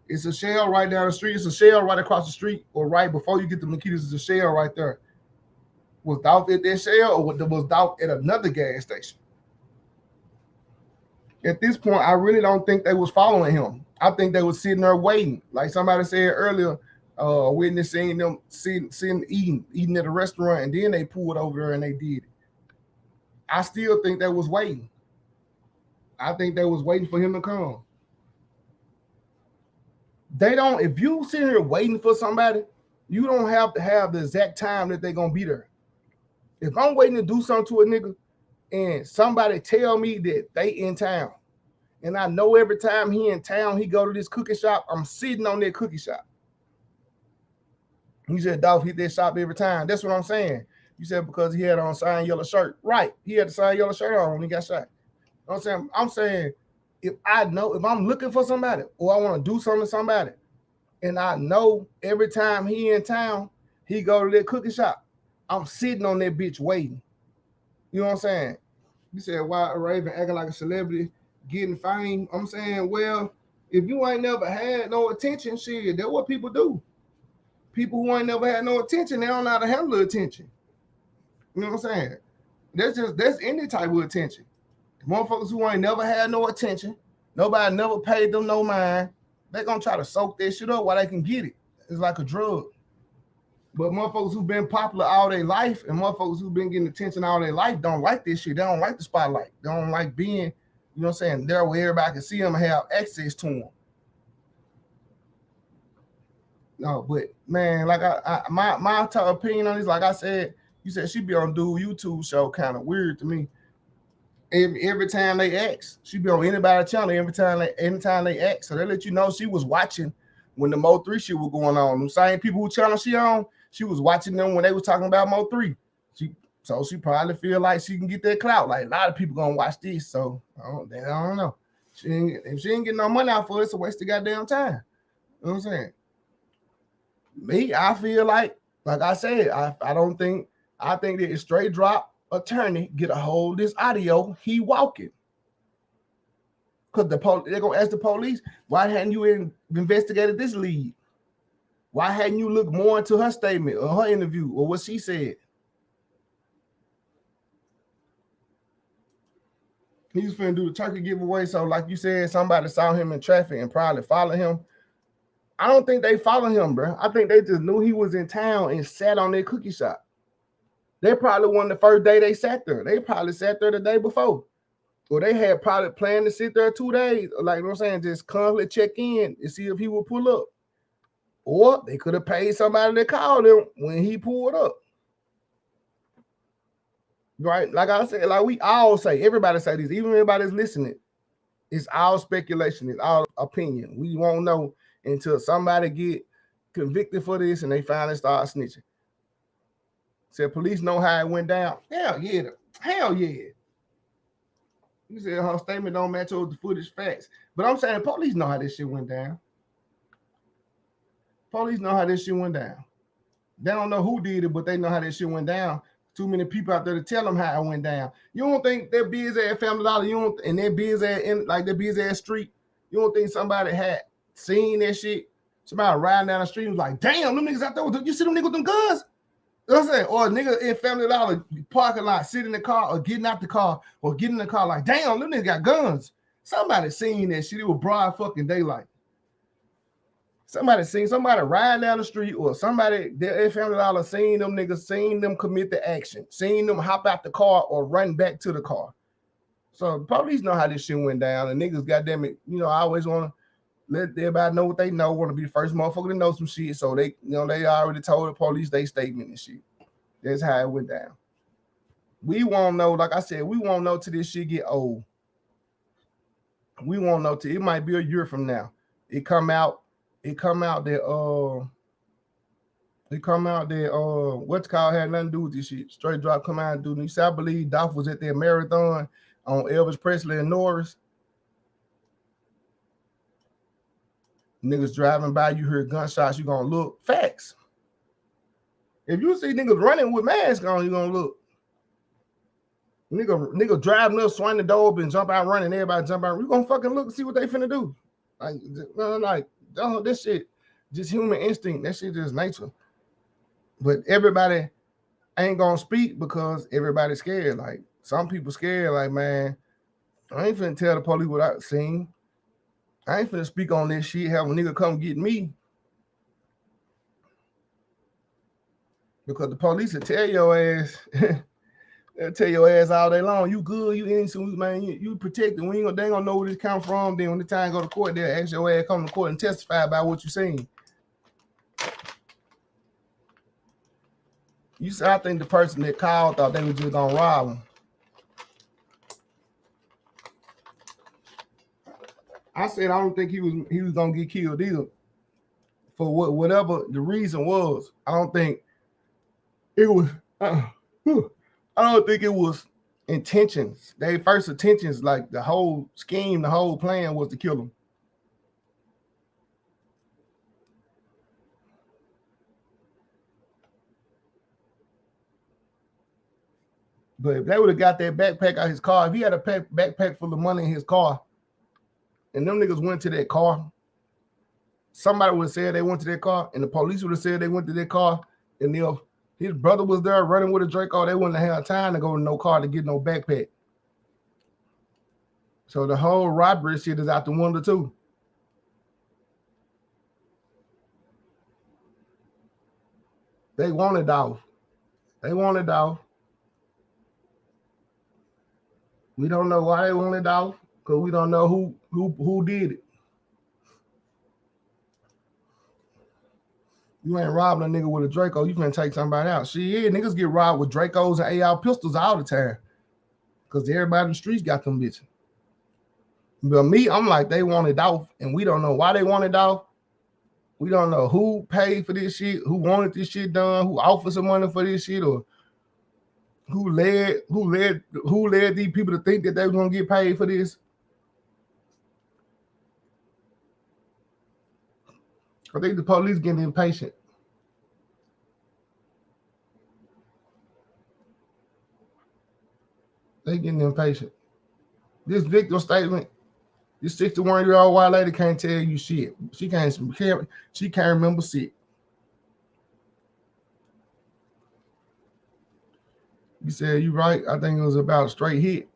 it's a Shell right down the street. It's a Shell right across the street, or right before you get to Makita's. It's a Shell right there. Was Dolph at that Shell, or was Dolph at another gas station? At this point, I really don't think they was following him. I think they was sitting there waiting. Like somebody said earlier, witnessing them sitting eating at a restaurant, and then they pulled over there and they did it. I still think they was waiting. I think they was waiting for him to come. They don't, if you sit here waiting for somebody, you don't have to have the exact time that they're gonna be there. If I'm waiting to do something to a nigga and somebody tell me that they in town, and I know every time he in town, he go to this cookie shop, I'm sitting on that cookie shop. You said Dolph hit that shop every time. That's what I'm saying. You said because he had on a signed yellow shirt. Right. He had the signed yellow shirt on when he got shot. You know what I'm saying if I'm looking for somebody or I want to do something to somebody, and I know every time he in town, he go to that cookie shop, I'm sitting on that bitch waiting. You know what I'm saying? You said, why a Raven acting like a celebrity, getting fame? I'm saying, well, if you ain't never had no attention, shit, that's what people do. People who ain't never had no attention, they don't know how to handle attention. You know what I'm saying? That's any type of attention. Motherfuckers who ain't never had no attention, nobody never paid them no mind, they gonna try to soak that shit up while they can get it. It's like a drug. But motherfuckers who've been popular all their life and motherfuckers who've been getting attention all their life don't like this shit. They don't like the spotlight. They don't like being, you know what I'm saying, there where everybody can see them and have access to them. No, but man, like my opinion on this, like I said, you said she be on dude YouTube show, kind of weird to me. Every time they ask, she be on anybody's channel. Anytime they ask, so they let you know she was watching when the Mo 3 shit was going on. Them same people who channel she on, she was watching them when they was talking about Mo 3. So she probably feel like she can get that clout. Like a lot of people gonna watch this, so I don't know. If she ain't getting no money out for it, it's a waste of goddamn time. You know what I'm saying? Me, I feel like I said, I think that it's straight drop. Attorney get a hold of this audio, he walking. Because they're gonna ask the police, why hadn't you investigated this lead? Why hadn't you looked more into her statement or her interview or what she said? He was finna do the turkey giveaway. So like you said, somebody saw him in traffic and probably followed him. I don't think they followed him, bro. I think they just knew he was in town and sat on their cookie shop. They probably won the first day they sat there. They probably sat there the day before. Or they had probably planned to sit there 2 days. Like you know what I'm saying, just constantly check in and see if he would pull up. Or they could have paid somebody to call him when he pulled up. Right? Like I said, like we all say, everybody say this, even everybody that's listening, it's all speculation, it's all opinion. We won't know until somebody get convicted for this and they finally start snitching. Said police know how it went down. Hell yeah. Hell yeah. You said her statement don't match up with the footage facts. But I'm saying police know how this shit went down. Police know how this shit went down. They don't know who did it, but they know how this shit went down. Too many people out there to tell them how it went down. You don't think that busy ass Family Dollar, and that busy ass like that busy ass street, you don't think somebody had seen that shit? Somebody riding down the street was like, damn, them niggas out there, you see them niggas with them guns? You know what I'm saying? Or a nigga in Family Dollar parking lot, sitting in the car or getting out the car or getting in the car like, damn, them niggas got guns. Somebody seen that shit. It was broad fucking daylight. Somebody seen somebody riding down the street or somebody there in Family Dollar seen them niggas, seen them commit the action, seen them hop out the car or run back to the car. So the police know how this shit went down. And niggas, goddamn it, you know, I always want to let everybody know what they know, want to be the first motherfucker to know some shit. So they, you know, they already told the police they statement and shit. That's how it went down. We won't know, like I said, we won't know till this shit get old. We won't know till it might be a year from now. It come out that what's called had nothing to do with this shit. Straight drop come out and do this. I believe Dolph was at their marathon on Elvis Presley and Norris. Niggas driving by, you hear gunshots, you gonna look. Facts. If you see niggas running with masks on, you gonna look. Nigga driving up, swing the door open, jump out running, everybody jump out. You gonna fucking look and see what they finna do. Like this shit, just human instinct. That shit just nature. But everybody ain't gonna speak because everybody's scared. Like some people scared, like, man, I ain't finna tell the police what I seen. I ain't finna speak on this shit, have a nigga come get me. Because the police will tell your ass, they'll tell your ass all day long, you good, you innocent, man, you protected. They ain't gonna know where this come from. Then when the time go to court, they'll ask your ass come to court and testify about what you seen. You said, I think the person that called thought they were just gonna rob him. I said I don't think he was gonna get killed either. For whatever the reason was, I don't think it was. I don't think it was intentions. Their first intentions, like the whole scheme, the whole plan was to kill him. But if they would have got that backpack out of his car, if he had a backpack full of money in his car, and them niggas went to that car, somebody would have said they went to their car, and the police would have said they went to their car, and if his brother was there running with a Draco, they wouldn't have had time to go to no car to get no backpack. So the whole robbery shit is out the window too. They wanted Dolph. They wanted Dolph. We don't know why they wanted Dolph, because we don't know who did it. You ain't robbing a nigga with a Draco, you finna take somebody out. Shit, niggas get robbed with Dracos and AR pistols all the time. Because everybody in the streets got them bitches. But me, I'm like, they wanted Dolph, and we don't know why they wanted Dolph. We don't know who paid for this shit, who wanted this shit done, who offered some money for this shit, or who led these people to think that they were gonna get paid for this. I think the police getting impatient. They getting impatient. This victim statement, this 61-year-old white lady can't tell you shit. She can't remember shit. You said you right. I think it was about a straight hit.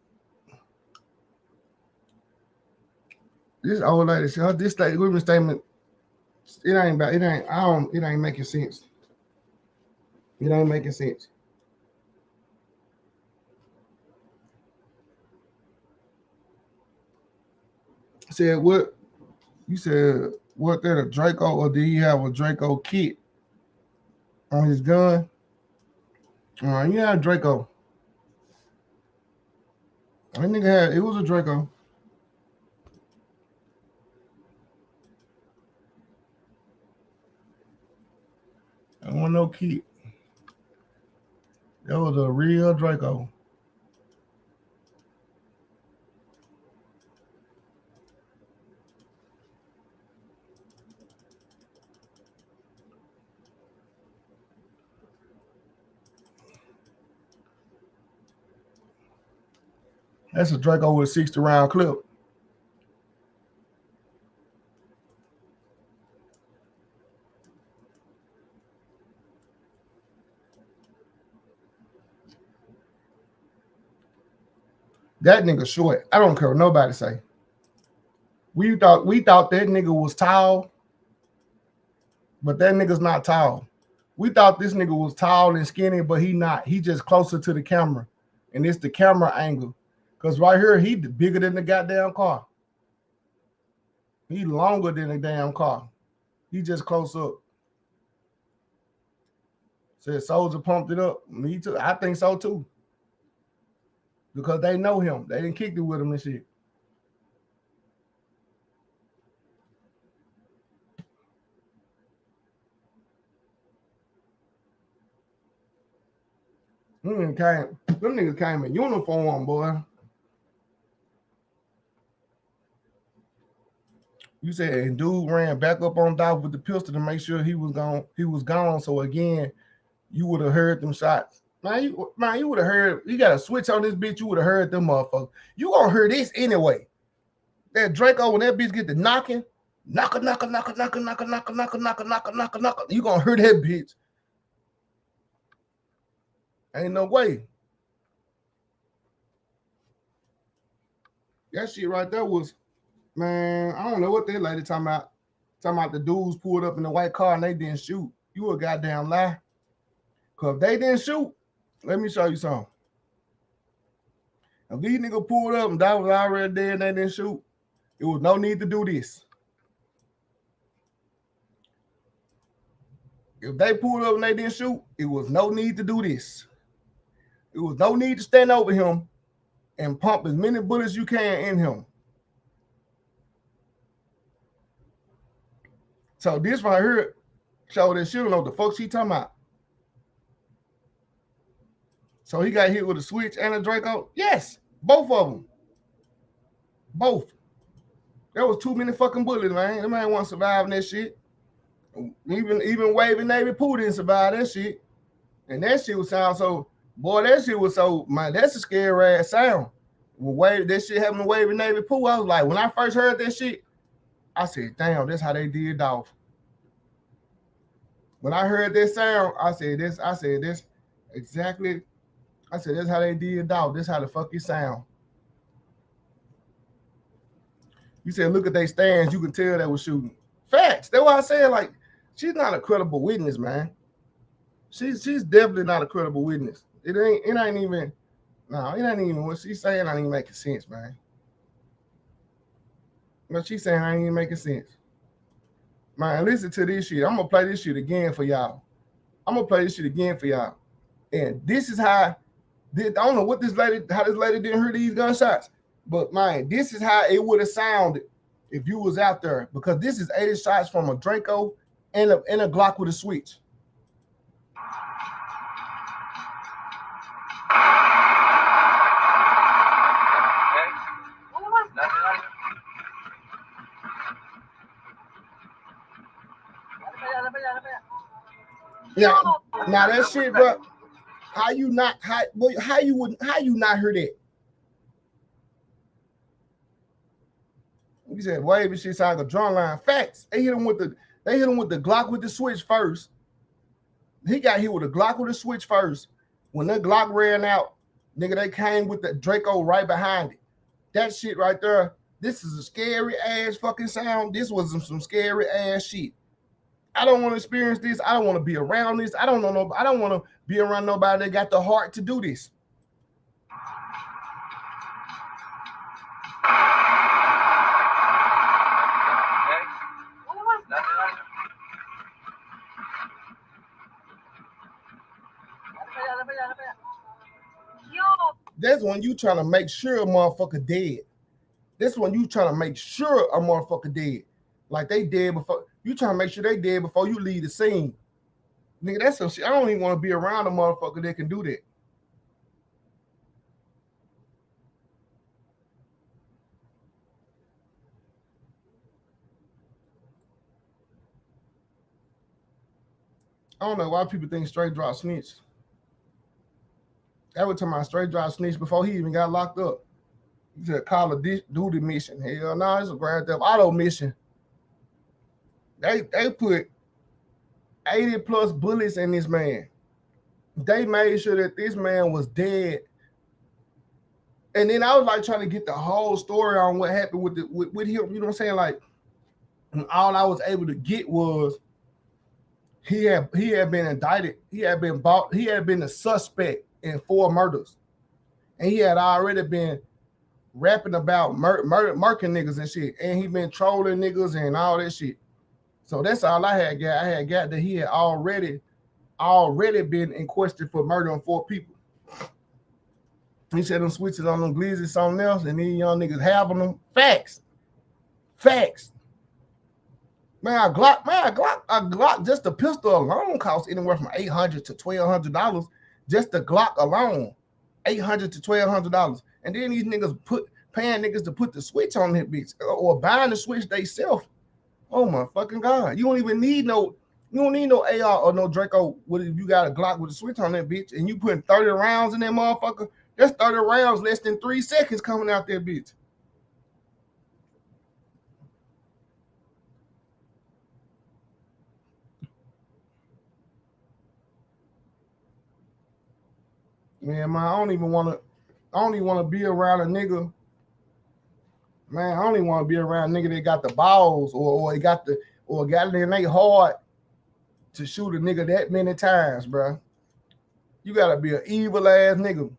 This old lady said this statement, it ain't making sense. It ain't making sense. Said what? You said what? That a Draco, or did he have a Draco kit on his gun? Yeah, a Draco. I think it was a Draco. I don't want no kit. That was a real Draco. That's a Draco with a 60-round clip. That nigga short. I don't care what nobody say. We thought that nigga was tall, but that nigga's not tall. We thought this nigga was tall and skinny, but he not. He just closer to the camera, and it's the camera angle. Cause right here, he bigger than the goddamn car. He longer than the damn car. He just close up. Said Soldier pumped it up. Me too. I think so too. Because they know him. They didn't kick it with him and shit. Them niggas came in uniform, boy. You said, and dude ran back up on Dolph with the pistol to make sure he was gone. He was gone. So again, you would have heard them shots. Man, you would have heard. You got a switch on this bitch. You would have heard them motherfuckers. You gonna hear this anyway. That Draco when that bitch get the knocking, knocker. You gonna hear that bitch. Ain't no way. That shit right there was, man, I don't know what that lady talking about. Talking about the dudes pulled up in the white car and they didn't shoot. You a goddamn lie. Cause if they didn't shoot, let me show you something. If these niggas pulled up and that was already there and they didn't shoot, it was no need to do this. If they pulled up and they didn't shoot, it was no need to do this. It was no need to stand over him and pump as many bullets you can in him. So this right here show that she don't know what the fuck she talking about. So he got hit with a switch and a Draco? Yes, both of them. Both. There was too many fucking bullets, man. The man wasn't surviving that shit. Even Wavy Navy Pooh didn't survive that shit. And that shit was sound so, boy, that shit was so, man, that's a scary ass sound. When that shit happened to Wavy Navy Pooh, I was like, when I first heard that shit, I said, damn, that's how they did Dolph. When I heard that sound, I said this exactly. I said, that's how they did Dolph. This how the fuck it sound. You said, look at they stands, you can tell they was shooting. Facts. That's why I said, like, she's not a credible witness, man. She's definitely not a credible witness. It ain't even what she's saying ain't even making sense, man. What she's saying ain't even making sense. Man, listen to this shit. I'm gonna play this shit again for y'all. And this is how I don't know what how this lady didn't hear these gunshots, but man, this is how it would have sounded if you was out there, because this is 80 shots from a Draco and a Glock with a switch. Yeah, now that shit, bro. How you not hear that? You said wavy shit sound like a drum line. Facts. They hit him with the Glock with the switch first. He got hit with a Glock with a switch first. When that Glock ran out, nigga, they came with the Draco right behind it. That shit right there. This is a scary ass fucking sound. This was some scary ass shit. I don't want to experience this. I don't want to be around this. I don't want to be around nobody that got the heart to do this. That's when you trying to make sure a motherfucker dead. This one you trying to make sure a motherfucker dead. Like they dead before. You trying to make sure they dead before you leave the scene. Nigga, that's some shit. I don't even want to be around a motherfucker that can do that. I don't know why people think straight drop snitch. Every time I straight drop snitch before he even got locked up. He said Call of Duty mission. Hell no, it's a Grand Theft Auto mission. They put 80 plus bullets in this man. They made sure that this man was dead And then I was like trying to get the whole story on what happened with with him. You know what I'm saying? Like, all I was able to get was he had been indicted. He had been a suspect in 4 murders, and he had already been rapping about murking niggas and shit, and he been trolling niggas and all that shit. So that's all I had got. I had got that he had already been in question for murdering 4 people. He said them switches on them Blizzoc something else, and these young niggas having them. Facts. Man, a Glock, just the pistol alone costs anywhere from $800 to $1,200. Just the Glock alone, $800 to $1,200. And then these niggas paying niggas to put the switch on that bitch or buying the switch they self. Oh my fucking God. You don't need no AR or no Draco if you got a Glock with a switch on that bitch and you putting 30 rounds in that motherfucker. That's 30 rounds less than 3 seconds coming out that bitch. Man, I don't even want to be around a nigga. Man, I don't even want to be around a nigga that got the balls or got it in their heart to shoot a nigga that many times, bro. You gotta be an evil ass nigga.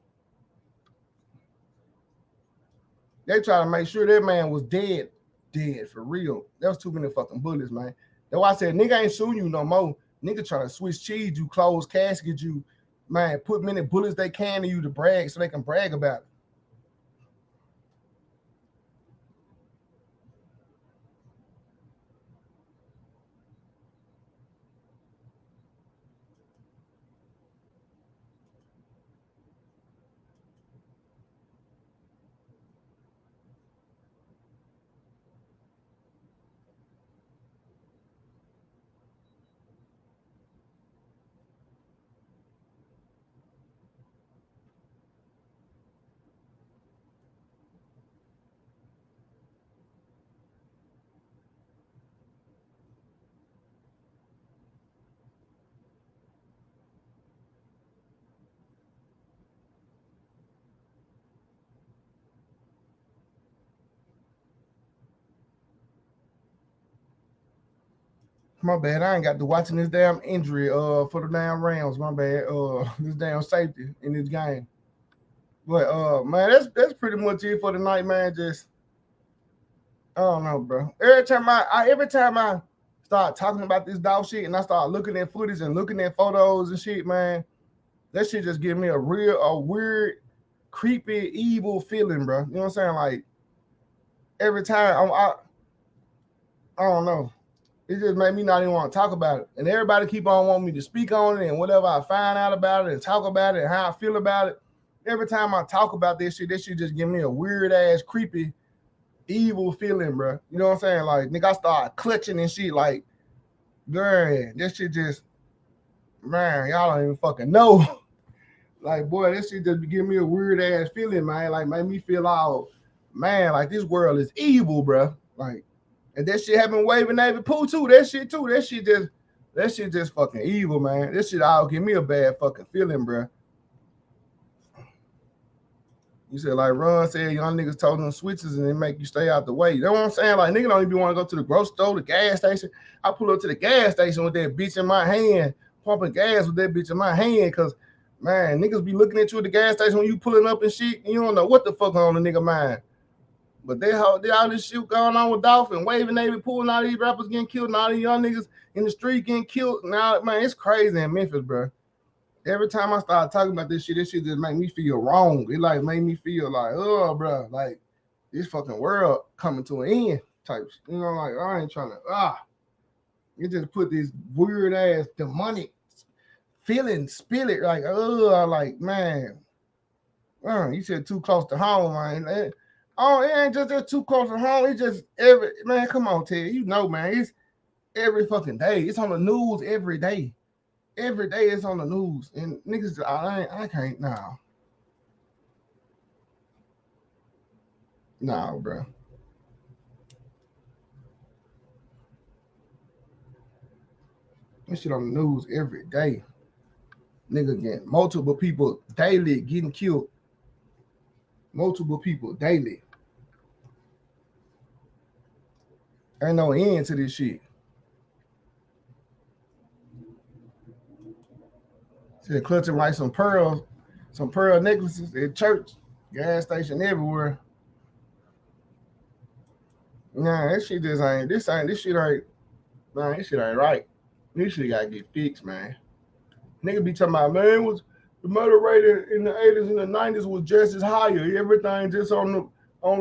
They try to make sure that man was dead for real. That was too many fucking bullets, man. That's why I said nigga ain't shooting you no more. Nigga trying to switch cheese you, close casket you, man, put many bullets they can to you to brag so they can brag about it. My bad. I ain't got to watching this damn injury for the damn Rams. My bad. This damn safety in this game. But man, that's pretty much it for tonight, man. Just I don't know, bro. Every time I start talking about this dog shit and I start looking at footage and looking at photos and shit, man, that shit just give me a weird, creepy, evil feeling, bro. You know what I'm saying? Like every time I don't know. It just made me not even want to talk about it. And everybody keep on wanting me to speak on it and whatever I find out about it and talk about it and how I feel about it. Every time I talk about this shit just give me a weird ass, creepy, evil feeling, bro. You know what I'm saying? Like, nigga, I start clutching and shit like, man, this shit just, man, y'all don't even fucking know. Like, boy, this shit just give me a weird ass feeling, man. Like, make me feel all, man, like this world is evil, bro. Like, and that shit happened waving Navy Poo too. That shit just fucking evil, man. This shit all give me a bad fucking feeling, bro. You said like Ron said, young niggas told them switches and they make you stay out the way. You know what I'm saying? Like nigga don't even want to go to the grocery store, the gas station. I pull up to the gas station with that bitch in my hand, pumping gas with that bitch in my hand, cause man, niggas be looking at you at the gas station when you pulling up and shit, and you don't know what the fuck on the nigga mind. But they all this shit going on with Dolph and waving Navy Pool and all these rappers getting killed and all these young niggas in the street getting killed. Now, man, it's crazy in Memphis, bro. Every time I start talking about this shit just make me feel wrong. It like made me feel like, oh, bro, like this fucking world coming to an end type. You know, like I ain't trying to, it just put this weird ass demonic feeling, spirit, like, like, man, you said too close to home, man. Oh, it ain't just too close to home. It's just man, come on, Ted. You know, man, it's every fucking day. It's on the news every day. Every day it's on the news. And niggas, I can't, no, bro. This shit on the news every day. Nigga getting multiple people daily getting killed. Multiple people daily. Ain't no end to this shit. Said clutching like some pearl necklaces at church, gas station, everywhere. Nah, this shit just ain't. This shit ain't. Nah, this shit ain't right. This shit gotta get fixed, man. Nigga be talking about, man, was the murder rate in the 80s and the 90s was just as higher. Everything just on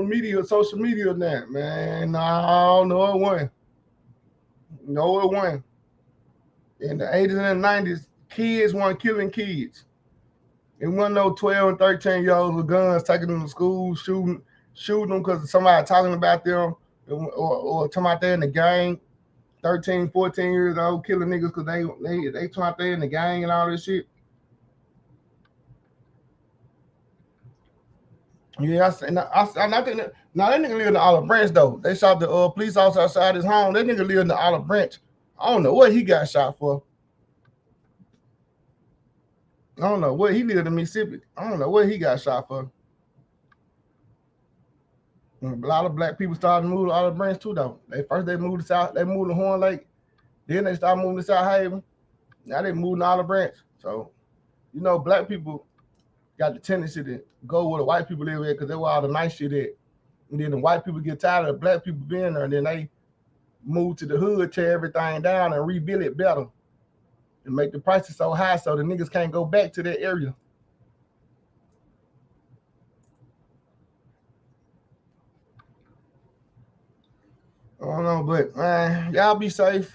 media, social media now, man. No, it wasn't. No, it wasn't. In the 80s and the 90s, kids weren't killing kids. It wasn't no 12 and 13-year-olds with guns taking them to school, shooting them because somebody talking about them or talking about they in the gang. 13, 14 years old killing niggas because they talking about they in the gang and all this shit. Yeah, I think that, now that nigga live in the Olive Branch though. They shot the police officer outside his home. That nigga live in the Olive Branch. I don't know what he got shot for. I don't know what he lived in Mississippi. I don't know what he got shot for. And a lot of black people started to move to Olive Branch too though. They moved to South, they moved to Horn Lake. Then they started moving to South Haven. Now they moved to Olive Branch. So, you know, black people got the tendency to go where the white people live at because that's where all the nice shit at. And then the white people get tired of the black people being there, and then they move to the hood, tear everything down, and rebuild it better. And make the prices so high so the niggas can't go back to that area. I don't know, but man, y'all be safe.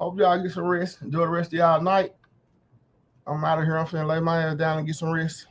Hope y'all get some rest. Enjoy the rest of y'all night. I'm out of here. I'm finna lay my ass down and get some rest.